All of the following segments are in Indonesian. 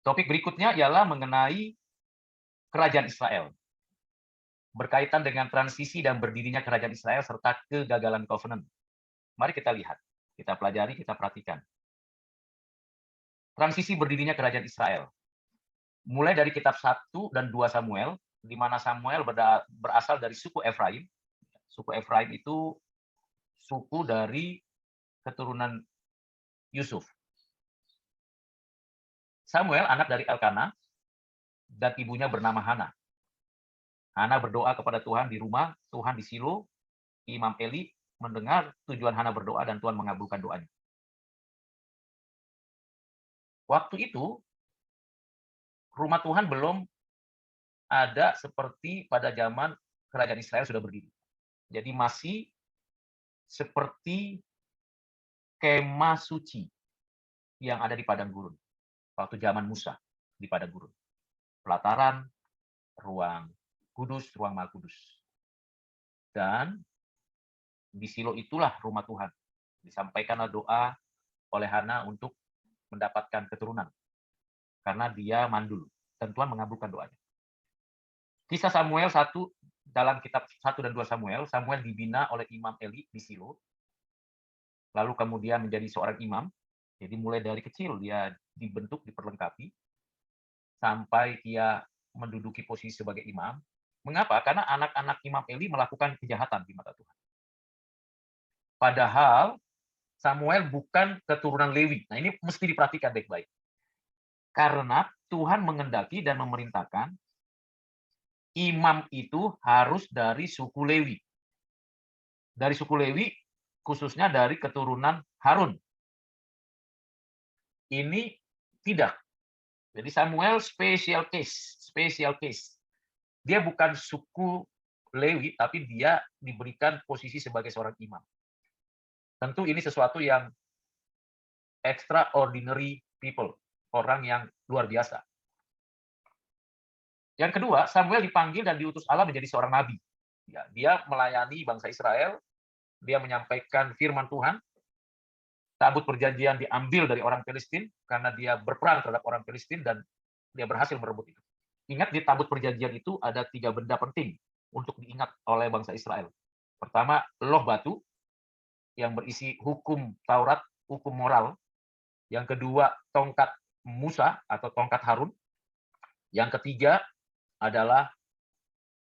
Topik berikutnya ialah mengenai kerajaan Israel, berkaitan dengan transisi dan berdirinya kerajaan Israel serta kegagalan covenant. Mari kita lihat, kita pelajari, kita perhatikan. Transisi berdirinya kerajaan Israel. Mulai dari kitab 1 dan 2 Samuel, di mana Samuel berasal dari suku Efraim. Suku Efraim itu suku dari keturunan Yusuf. Samuel anak dari Elkana dan ibunya bernama Hana. Hana berdoa kepada Tuhan di rumah Tuhan di Silo. Imam Eli mendengar tujuan Hana berdoa dan Tuhan mengabulkan doanya. Waktu itu rumah Tuhan belum ada seperti pada zaman kerajaan Israel sudah berdiri. Jadi masih seperti kemah suci yang ada di padang gurun. Waktu zaman Musa di padang gurun. Pelataran, ruang kudus, ruang maha kudus. Dan di Silo itulah rumah Tuhan. Disampaikanlah doa oleh Hana untuk mendapatkan keturunan. Karena dia mandul. Dan Tuhan mengabulkan doanya. Kisah Samuel 1 dalam kitab 1 dan 2 Samuel, Samuel dibina oleh Imam Eli di Silo. Lalu kemudian menjadi seorang imam. Jadi mulai dari kecil dia dibentuk, diperlengkapi sampai dia menduduki posisi sebagai imam. Mengapa? Karena anak-anak Imam Eli melakukan kejahatan di mata Tuhan. Padahal Samuel bukan keturunan Lewi. Nah, ini mesti diperhatikan baik-baik. Karena Tuhan mengendaki dan memerintahkan imam itu harus dari suku Lewi. Dari suku Lewi, khususnya dari keturunan Harun. Ini tidak. Jadi Samuel special case. Dia bukan suku Lewi, tapi dia diberikan posisi sebagai seorang imam. Tentu ini sesuatu yang extraordinary people, orang yang luar biasa. Yang kedua, Samuel dipanggil dan diutus Allah menjadi seorang nabi. Ya, dia melayani bangsa Israel, dia menyampaikan firman Tuhan. Tabut perjanjian diambil dari orang Filistin karena dia berperang terhadap orang Filistin dan dia berhasil merebut itu. Ingat di tabut perjanjian itu ada 3 benda penting untuk diingat oleh bangsa Israel. Pertama, loh batu yang berisi hukum Taurat, hukum moral. Yang kedua, tongkat Musa atau tongkat Harun. Yang ketiga adalah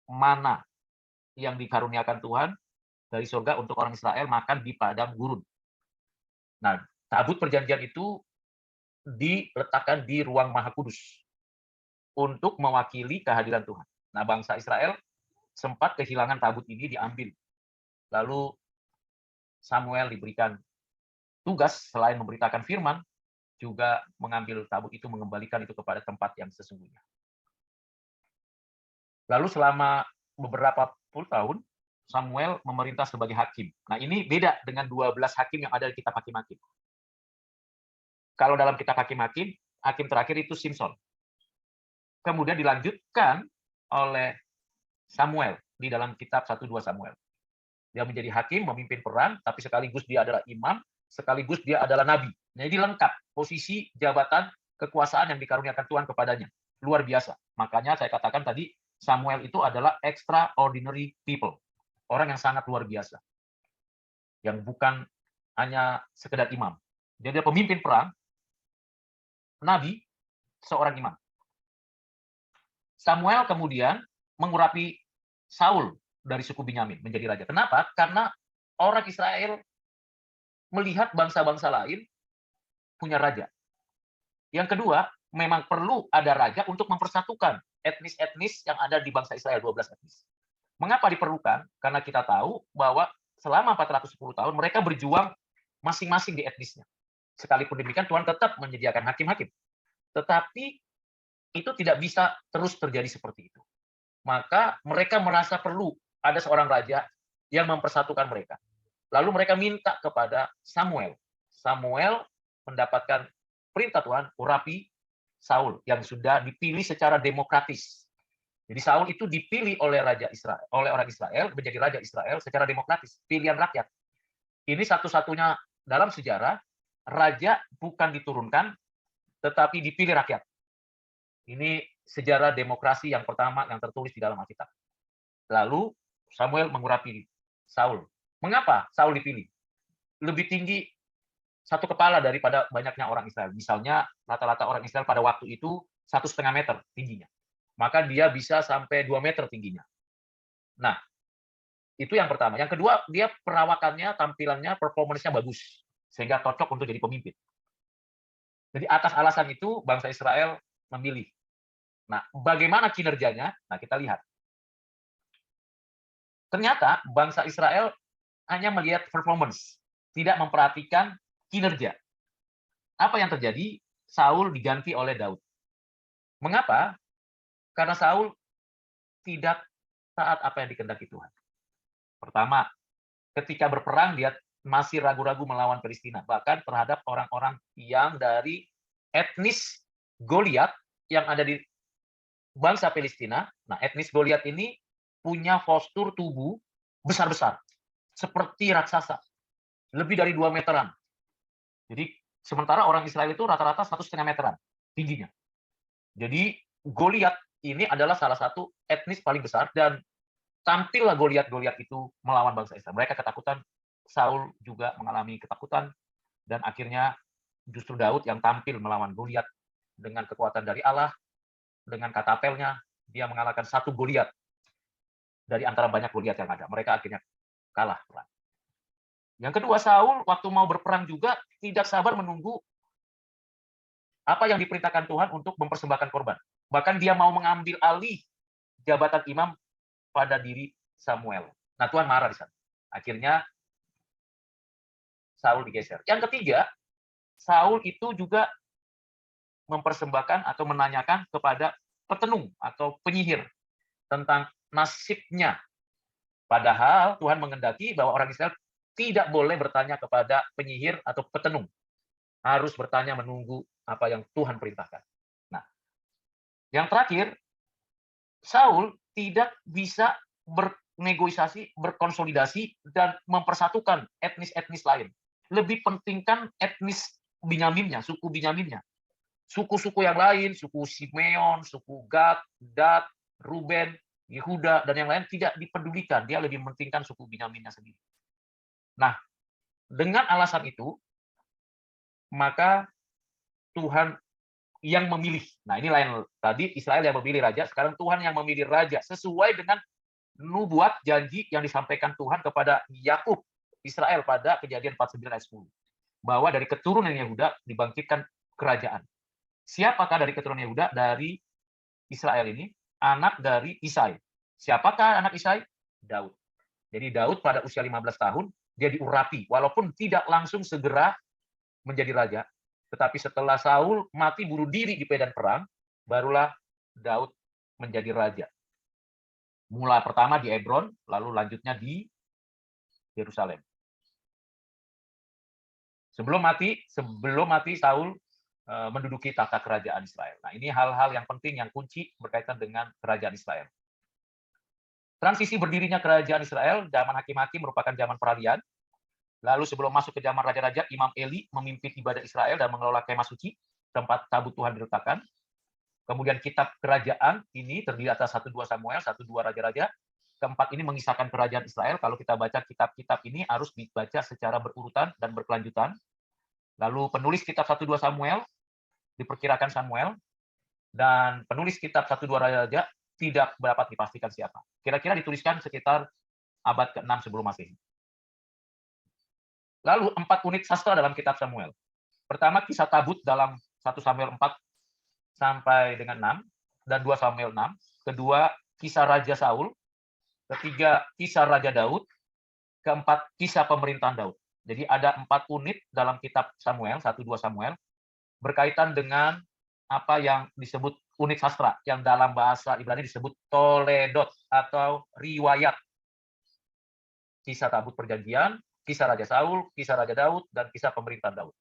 mana yang dikaruniakan Tuhan dari surga untuk orang Israel makan di padang gurun. Nah, tabut perjanjian itu diletakkan di ruang maha kudus untuk mewakili kehadiran Tuhan. Nah, bangsa Israel sempat kehilangan tabut ini diambil. Lalu Samuel diberikan tugas selain memberitakan firman, juga mengambil tabut itu, mengembalikan itu kepada tempat yang sesungguhnya. Lalu selama beberapa puluh tahun, Samuel memerintah sebagai hakim. Nah, ini beda dengan 12 hakim yang ada di kitab Hakim-Hakim. Kalau dalam kitab Hakim-Hakim, hakim terakhir itu Simson. Kemudian dilanjutkan oleh Samuel di dalam kitab 1-2 Samuel. Dia menjadi hakim, memimpin perang, tapi sekaligus dia adalah imam, sekaligus dia adalah nabi. Nah, ini lengkap posisi jabatan kekuasaan yang dikaruniakan Tuhan kepadanya. Luar biasa. Makanya saya katakan tadi, Samuel itu adalah extraordinary people. Orang yang sangat luar biasa. Yang bukan hanya sekedar imam. Dia pemimpin perang, nabi, seorang imam. Samuel kemudian mengurapi Saul dari suku Binyamin menjadi raja. Kenapa? Karena orang Israel melihat bangsa-bangsa lain punya raja. Yang kedua, memang perlu ada raja untuk mempersatukan etnis-etnis yang ada di bangsa Israel, 12 etnis. Mengapa diperlukan? Karena kita tahu bahwa selama 410 tahun mereka berjuang masing-masing di etnisnya. Sekalipun demikian Tuhan tetap menyediakan hakim-hakim. Tetapi itu tidak bisa terus terjadi seperti itu. Maka mereka merasa perlu ada seorang raja yang mempersatukan mereka. Lalu mereka minta kepada Samuel. Samuel mendapatkan perintah Tuhan, urapi Saul yang sudah dipilih secara demokratis. Jadi Saul itu dipilih oleh raja Israel, oleh orang Israel menjadi raja Israel secara demokratis, pilihan rakyat. Ini satu-satunya dalam sejarah raja bukan diturunkan tetapi dipilih rakyat. Ini sejarah demokrasi yang pertama yang tertulis di dalam Alkitab. Lalu Samuel mengurapi Saul. Mengapa Saul dipilih? Lebih tinggi satu kepala daripada banyaknya orang Israel. Misalnya rata-rata orang Israel pada waktu itu 1,5 meter tingginya. Maka dia bisa sampai 2 meter tingginya. Nah, itu yang pertama. Yang kedua, dia perawakannya, tampilannya, performance-nya bagus. Sehingga cocok untuk jadi pemimpin. Jadi atas alasan itu bangsa Israel memilih. Nah, bagaimana kinerjanya? Nah, kita lihat. Ternyata bangsa Israel hanya melihat performance, tidak memperhatikan kinerja. Apa yang terjadi? Saul diganti oleh Daud. Mengapa? Karena Saul tidak taat apa yang dikehendaki Tuhan. Pertama, ketika berperang dia masih ragu-ragu melawan Palestina, bahkan terhadap orang-orang yang dari etnis Goliat yang ada di bangsa Palestina. Nah, etnis Goliat ini punya postur tubuh besar-besar, seperti raksasa, lebih dari 2 meteran. Jadi, sementara orang Israel itu rata-rata 1,5 meteran tingginya. Jadi, Goliat ini adalah salah satu etnis paling besar dan tampillah Goliat-Goliat itu melawan bangsa Israel. Mereka ketakutan, Saul juga mengalami ketakutan, dan akhirnya justru Daud yang tampil melawan Goliat dengan kekuatan dari Allah, dengan katapelnya, dia mengalahkan satu Goliat dari antara banyak Goliat yang ada. Mereka akhirnya kalah perang. Yang kedua, Saul waktu mau berperang juga tidak sabar menunggu apa yang diperintahkan Tuhan untuk mempersembahkan korban. Bahkan dia mau mengambil alih jabatan imam pada diri Samuel. Nah, Tuhan marah di sana. Akhirnya Saul digeser. Yang ketiga, Saul itu juga mempersembahkan atau menanyakan kepada petenung atau penyihir tentang nasibnya. Padahal Tuhan mengendaki bahwa orang Israel tidak boleh bertanya kepada penyihir atau petenung. Harus bertanya menunggu apa yang Tuhan perintahkan. Nah, yang terakhir, Saul tidak bisa bernegosiasi, berkonsolidasi, dan mempersatukan etnis-etnis lain. Lebih pentingkan etnis Binyaminnya, suku Binyaminnya. Suku-suku yang lain, suku Simeon, suku Gad, Dan, Ruben, Yehuda, dan yang lain tidak dipedulikan. Dia lebih mementingkan suku Binyaminnya sendiri. Nah, dengan alasan itu, maka Tuhan yang memilih. Nah, ini lain. Tadi Israel yang memilih raja, sekarang Tuhan yang memilih raja sesuai dengan nubuat janji yang disampaikan Tuhan kepada Yakub, Israel pada Kejadian 49 ayat 10. Bahwa dari keturunan Yehuda dibangkitkan kerajaan. Siapakah dari keturunan Yehuda? Dari Israel ini, anak dari Isai. Siapakah anak Isai? Daud. Jadi Daud pada usia 15 tahun, dia diurapi. Walaupun tidak langsung segera menjadi raja, tetapi setelah Saul mati bunuh diri di medan perang, barulah Daud menjadi raja. Mula pertama di Hebron, lalu lanjutnya di Yerusalem. Sebelum mati Saul menduduki tata kerajaan Israel. Nah, ini hal-hal yang penting, yang kunci berkaitan dengan kerajaan Israel. Transisi berdirinya kerajaan Israel, zaman hakim-hakim merupakan zaman peralihan. Lalu sebelum masuk ke zaman raja-raja, Imam Eli memimpin ibadah Israel dan mengelola kemah suci, tempat tabut Tuhan diletakkan. Kemudian kitab kerajaan ini terdiri atas 1-2 Samuel, 1-2 raja-raja. Keempat ini mengisahkan kerajaan Israel. Kalau kita baca kitab-kitab ini harus dibaca secara berurutan dan berkelanjutan. Lalu penulis kitab 1-2 Samuel diperkirakan Samuel, dan penulis kitab 1-2 raja tidak dapat dipastikan siapa. Kira-kira dituliskan sekitar abad ke-6 sebelum Masehi. Lalu 4 unit sastra dalam kitab Samuel. Pertama, kisah tabut dalam 1 Samuel 4 sampai dengan 6, dan 2 Samuel 6. Kedua, kisah Raja Saul. Ketiga, kisah Raja Daud. Keempat, kisah pemerintahan Daud. Jadi ada 4 unit dalam kitab Samuel, 1-2 Samuel, berkaitan dengan apa yang disebut unit sastra, yang dalam bahasa Ibrani disebut Toledot atau riwayat. Kisah tabut perjanjian, kisah Raja Saul, kisah Raja Daud, dan kisah pemerintahan Daud.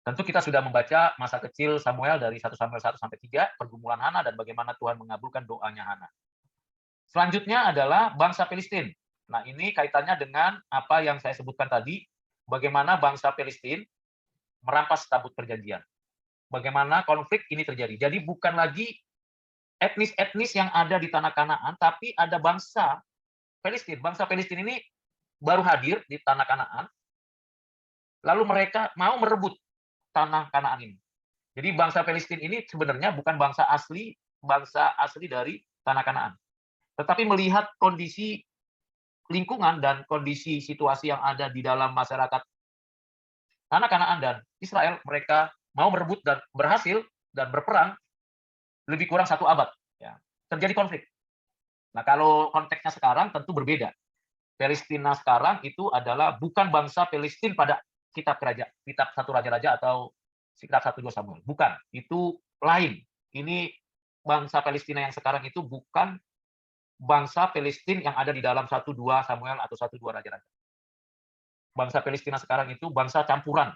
Tentu kita sudah membaca masa kecil Samuel dari 1 Samuel 1 sampai 3, pergumulan Hana dan bagaimana Tuhan mengabulkan doanya Hana. Selanjutnya adalah bangsa Filistin. Nah, ini kaitannya dengan apa yang saya sebutkan tadi, bagaimana bangsa Filistin merampas tabut perjanjian. bagaimana konflik ini terjadi. Jadi bukan lagi etnis-etnis yang ada di tanah Kanaan, tapi ada bangsa Palestina. Bangsa Palestina ini baru hadir di tanah Kanaan, lalu mereka mau merebut tanah Kanaan ini. Jadi bangsa Palestina ini sebenarnya bukan bangsa asli dari tanah Kanaan. Tetapi melihat kondisi lingkungan dan kondisi situasi yang ada di dalam masyarakat tanah Kanaan dan Israel, mereka mau merebut dan berhasil dan berperang lebih kurang 1 abad. Ya. Terjadi konflik. Nah, kalau konteksnya sekarang tentu berbeda. Palestina sekarang itu adalah bukan bangsa Palestina pada kitab satu Raja-Raja atau kitab 1 2 Samuel. Bukan, itu lain. Ini bangsa Palestina yang sekarang itu bukan bangsa Palestina yang ada di dalam 1 2 Samuel atau 1 2 Raja-Raja. Bangsa Palestina sekarang itu bangsa campuran.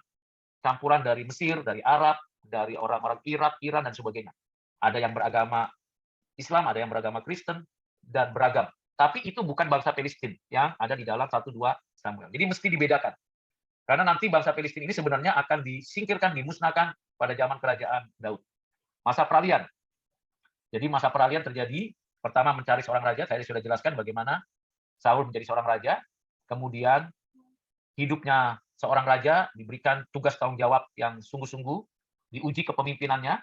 Campuran dari Mesir, dari Arab, dari orang-orang Irak, Iran, dan sebagainya. Ada yang beragama Islam, ada yang beragama Kristen, dan beragam. Tapi itu bukan bangsa Palestina yang ada di dalam 1 2 Samuel. Jadi mesti dibedakan. Karena nanti bangsa Palestina ini sebenarnya akan disingkirkan, dimusnahkan pada zaman kerajaan Daud. Masa peralihan. Jadi masa peralihan terjadi, pertama mencari seorang raja, saya sudah jelaskan bagaimana Saul menjadi seorang raja, kemudian hidupnya seorang raja diberikan tugas tanggung jawab yang sungguh-sungguh, diuji kepemimpinannya,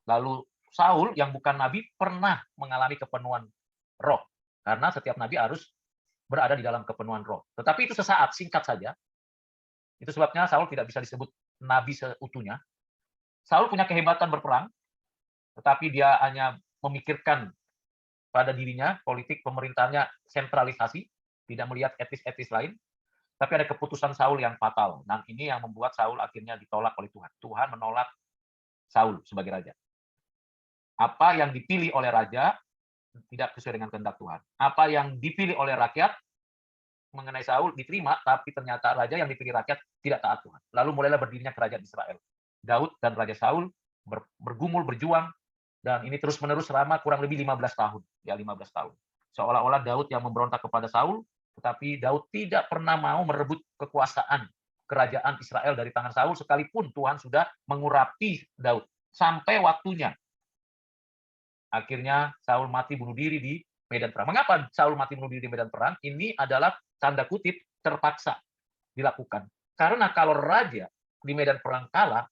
lalu Saul yang bukan nabi pernah mengalami kepenuhan roh, karena setiap nabi harus berada di dalam kepenuhan roh. Tetapi itu sesaat, singkat saja. Itu sebabnya Saul tidak bisa disebut nabi seutuhnya. Saul punya kehebatan berperang, tetapi dia hanya memikirkan pada dirinya, politik pemerintahnya sentralisasi, tidak melihat etnis-etnis lain. Tapi ada keputusan Saul yang fatal. Dan ini yang membuat Saul akhirnya ditolak oleh Tuhan. Tuhan menolak Saul sebagai raja. Apa yang dipilih oleh raja tidak sesuai dengan kehendak Tuhan. Apa yang dipilih oleh rakyat mengenai Saul diterima, tapi ternyata raja yang dipilih rakyat tidak taat Tuhan. Lalu mulailah berdirinya kerajaan Israel. Daud dan Raja Saul bergumul, berjuang, dan ini terus-menerus selama kurang lebih 15 tahun. Ya, 15 tahun. Seolah-olah Daud yang memberontak kepada Saul, tetapi Daud tidak pernah mau merebut kekuasaan kerajaan Israel dari tangan Saul, sekalipun Tuhan sudah mengurapi Daud. Sampai waktunya. Akhirnya Saul mati bunuh diri di medan perang. Mengapa Saul mati bunuh diri di medan perang? Ini adalah tanda kutip terpaksa dilakukan. Karena kalau raja di medan perang kalah,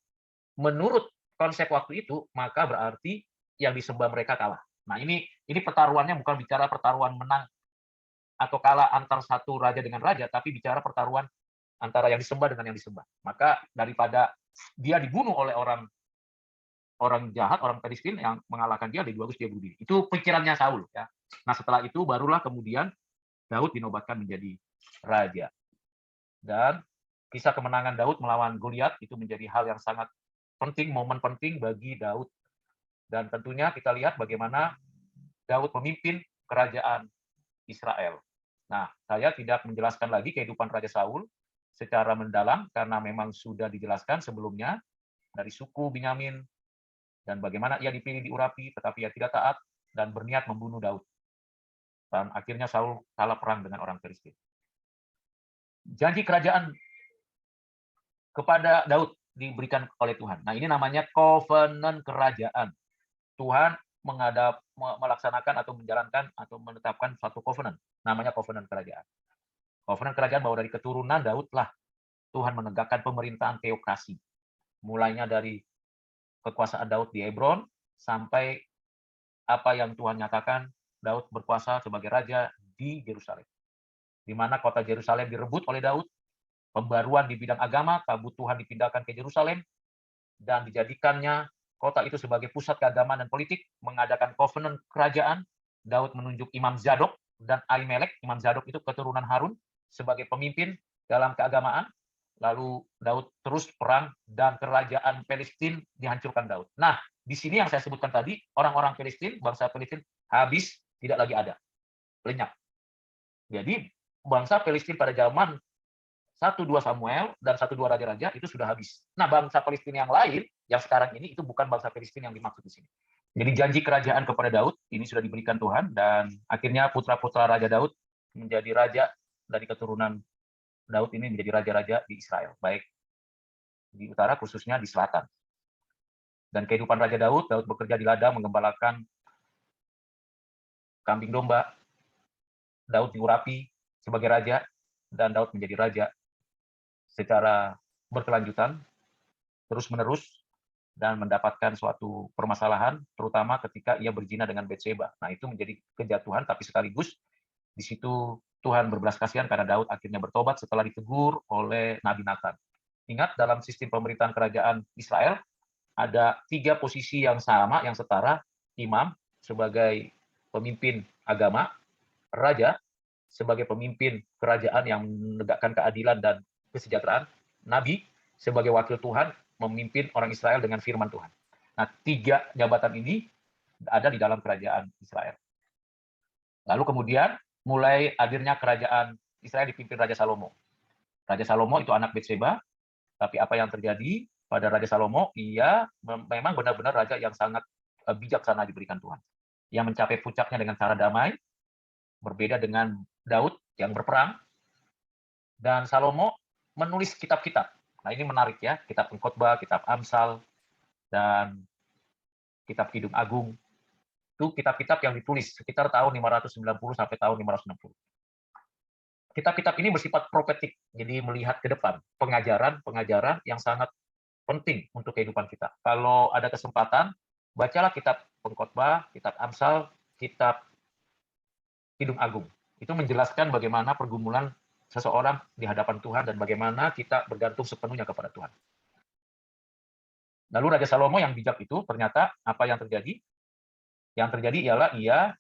menurut konsep waktu itu, maka berarti yang disembah mereka kalah. Nah, ini pertaruhannya bukan bicara pertaruhan menang atau kalah antar satu raja dengan raja, tapi bicara pertaruhan antara yang disembah dengan yang disembah. Maka daripada dia dibunuh oleh orang jahat, orang Palestina yang mengalahkan dia, lebih bagus dia bunuh diri. Itu pikirannya Saul. Ya. Nah, setelah itu barulah kemudian Daud dinobatkan menjadi raja. Dan kisah kemenangan Daud melawan Goliat itu menjadi hal yang sangat penting, momen penting bagi Daud. Dan tentunya kita lihat bagaimana Daud memimpin kerajaan Israel. Nah, saya tidak menjelaskan lagi kehidupan Raja Saul secara mendalam karena memang sudah dijelaskan sebelumnya dari suku Binyamin dan bagaimana ia dipilih di Urapi, tetapi ia tidak taat dan berniat membunuh Daud. Dan akhirnya Saul kalah perang dengan orang Filistin. Janji kerajaan kepada Daud diberikan oleh Tuhan. Nah, ini namanya covenant kerajaan. Tuhan melaksanakan atau menjalankan atau menetapkan suatu covenant, namanya covenant kerajaan. Covenant kerajaan bahwa dari keturunan Daud lah Tuhan menegakkan pemerintahan teokrasi. Mulainya dari kekuasaan Daud di Hebron sampai apa yang Tuhan nyatakan, Daud berkuasa sebagai raja di Yerusalem. Di mana kota Yerusalem direbut oleh Daud, pembaruan di bidang agama, tabut Tuhan dipindahkan ke Yerusalem, dan dijadikannya kota itu sebagai pusat keagamaan dan politik, mengadakan covenant kerajaan. Daud menunjuk Imam Zadok dan Ahimelek. Imam Zadok itu keturunan Harun sebagai pemimpin dalam keagamaan. Lalu Daud terus perang dan kerajaan Palestina dihancurkan Daud. Nah, di sini yang saya sebutkan tadi, orang-orang Palestina, bangsa Palestina habis, tidak lagi ada. Lenyap. Jadi bangsa Palestina pada zaman 1 2 Samuel dan 1 2 raja-raja itu sudah habis. Nah, bangsa Palestina yang lain yang sekarang ini itu bukan bangsa Palestina yang dimaksud di sini. Jadi janji kerajaan kepada Daud ini sudah diberikan Tuhan dan akhirnya putra-putra Raja Daud menjadi raja dari keturunan Daud ini menjadi raja-raja di Israel, baik di utara khususnya di selatan. Dan kehidupan Raja Daud, Daud bekerja di ladang menggembalakan kambing domba, Daud diurapi sebagai raja, dan Daud menjadi raja secara berkelanjutan, terus-menerus, dan mendapatkan suatu permasalahan, terutama ketika ia berzina dengan Bathsheba. Nah, itu menjadi kejatuhan, tapi sekaligus di situ Tuhan berbelas kasihan karena Daud akhirnya bertobat setelah ditegur oleh Nabi Nathan. Ingat, dalam sistem pemerintahan kerajaan Israel, ada 3 posisi yang sama, yang setara, imam sebagai pemimpin agama, raja sebagai pemimpin kerajaan yang menegakkan keadilan dan kesejahteraan, nabi sebagai wakil Tuhan memimpin orang Israel dengan firman Tuhan. Nah, 3 jabatan ini ada di dalam kerajaan Israel. Lalu kemudian mulai hadirnya kerajaan Israel dipimpin Raja Salomo. Raja Salomo itu anak Bathsheba, tapi apa yang terjadi pada Raja Salomo, ia memang benar-benar raja yang sangat bijaksana diberikan Tuhan. Ia mencapai puncaknya dengan cara damai, berbeda dengan Daud yang berperang, dan Salomo menulis kitab-kitab. Nah, ini menarik ya, kitab Pengkhotbah, kitab Amsal, dan kitab Kidung Agung. Itu kitab-kitab yang ditulis sekitar tahun 590 sampai tahun 560. Kitab-kitab ini bersifat profetik, jadi melihat ke depan, pengajaran-pengajaran yang sangat penting untuk kehidupan kita. Kalau ada kesempatan, bacalah kitab Pengkhotbah, kitab Amsal, kitab Kidung Agung. Itu menjelaskan bagaimana pergumulan seseorang di hadapan Tuhan dan bagaimana kita bergantung sepenuhnya kepada Tuhan. Lalu Raja Salomo yang bijak itu, ternyata apa yang terjadi? Yang terjadi ialah ia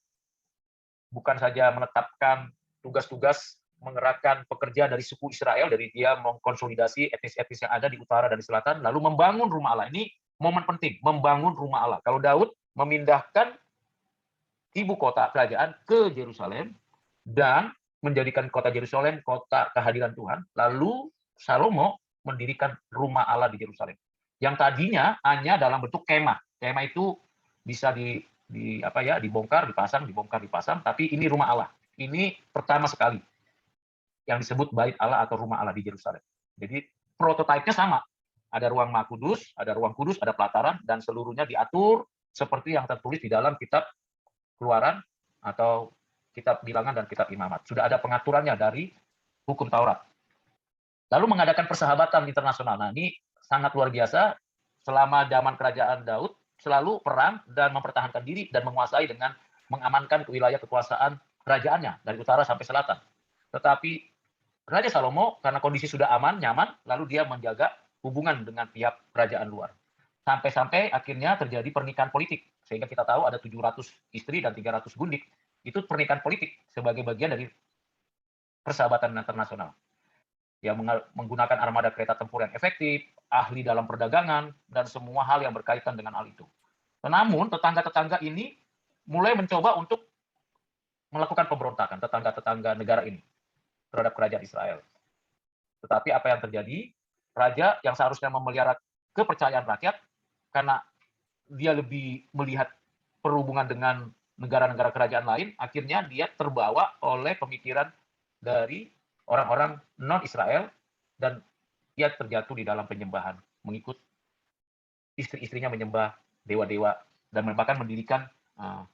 bukan saja menetapkan tugas-tugas mengerahkan pekerja dari suku Israel, dari dia mengkonsolidasi etnis-etnis yang ada di utara dan di selatan, lalu membangun rumah Allah. Ini momen penting, membangun rumah Allah. Kalau Daud memindahkan ibu kota kerajaan ke Yerusalem dan menjadikan kota Yerusalem kota kehadiran Tuhan, lalu Salomo mendirikan rumah Allah di Yerusalem. Yang tadinya hanya dalam bentuk kemah. Kemah itu bisa dibongkar, dipasang, tapi ini rumah Allah. Ini pertama sekali yang disebut Bait Allah atau rumah Allah di Yerusalem. Jadi prototipenya sama. Ada ruang Maha Kudus, ada ruang kudus, ada pelataran, dan seluruhnya diatur seperti yang tertulis di dalam kitab Keluaran atau kitab Bilangan dan kitab Imamat. Sudah ada pengaturannya dari hukum Taurat. Lalu mengadakan persahabatan internasional. Nah, ini sangat luar biasa. Selama zaman kerajaan Daud, selalu perang dan mempertahankan diri dan menguasai dengan mengamankan wilayah kekuasaan kerajaannya dari utara sampai selatan. Tetapi Raja Salomo karena kondisi sudah aman, nyaman, lalu dia menjaga hubungan dengan pihak kerajaan luar. Sampai-sampai akhirnya terjadi pernikahan politik. Sehingga kita tahu ada 700 istri dan 300 gundik. Itu pernikahan politik sebagai bagian dari persahabatan internasional. Dia menggunakan armada kereta tempur yang efektif, ahli dalam perdagangan, dan semua hal yang berkaitan dengan hal itu. Namun tetangga-tetangga ini mulai mencoba untuk melakukan pemberontakan, tetangga-tetangga negara ini terhadap kerajaan Israel. Tetapi apa yang terjadi? Raja yang seharusnya memelihara kepercayaan rakyat, karena dia lebih melihat perhubungan dengan negara-negara kerajaan lain, akhirnya dia terbawa oleh pemikiran dari orang-orang non-Israel, dan dia terjatuh di dalam penyembahan, mengikut istri-istrinya menyembah dewa-dewa, dan bahkan mendirikan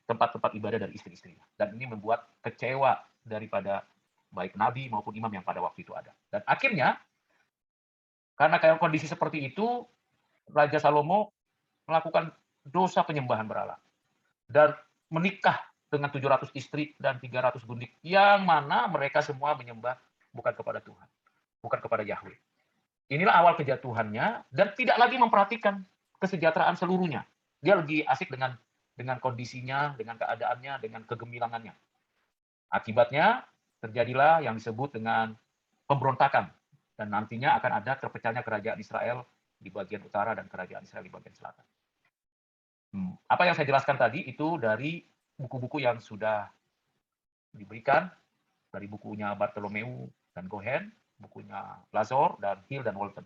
tempat-tempat ibadah dari istri-istrinya. Dan ini membuat kecewa daripada baik nabi maupun imam yang pada waktu itu ada. Dan akhirnya, karena kayak kondisi seperti itu, Raja Salomo melakukan dosa penyembahan berhala. Dan menikah dengan 700 istri dan 300 gundik, yang mana mereka semua menyembah bukan kepada Tuhan, bukan kepada Yahweh. Inilah awal kejatuhannya, dan tidak lagi memperhatikan kesejahteraan seluruhnya. Dia lebih asik dengan kondisinya, dengan keadaannya, dengan kegemilangannya. Akibatnya, terjadilah yang disebut dengan pemberontakan, dan nantinya akan ada terpecahnya kerajaan Israel di bagian utara dan kerajaan Israel di bagian selatan. Apa yang saya jelaskan tadi itu dari buku-buku yang sudah diberikan, dari bukunya Bartholomew dan Cohen, bukunya Lazor dan Hill dan Walton.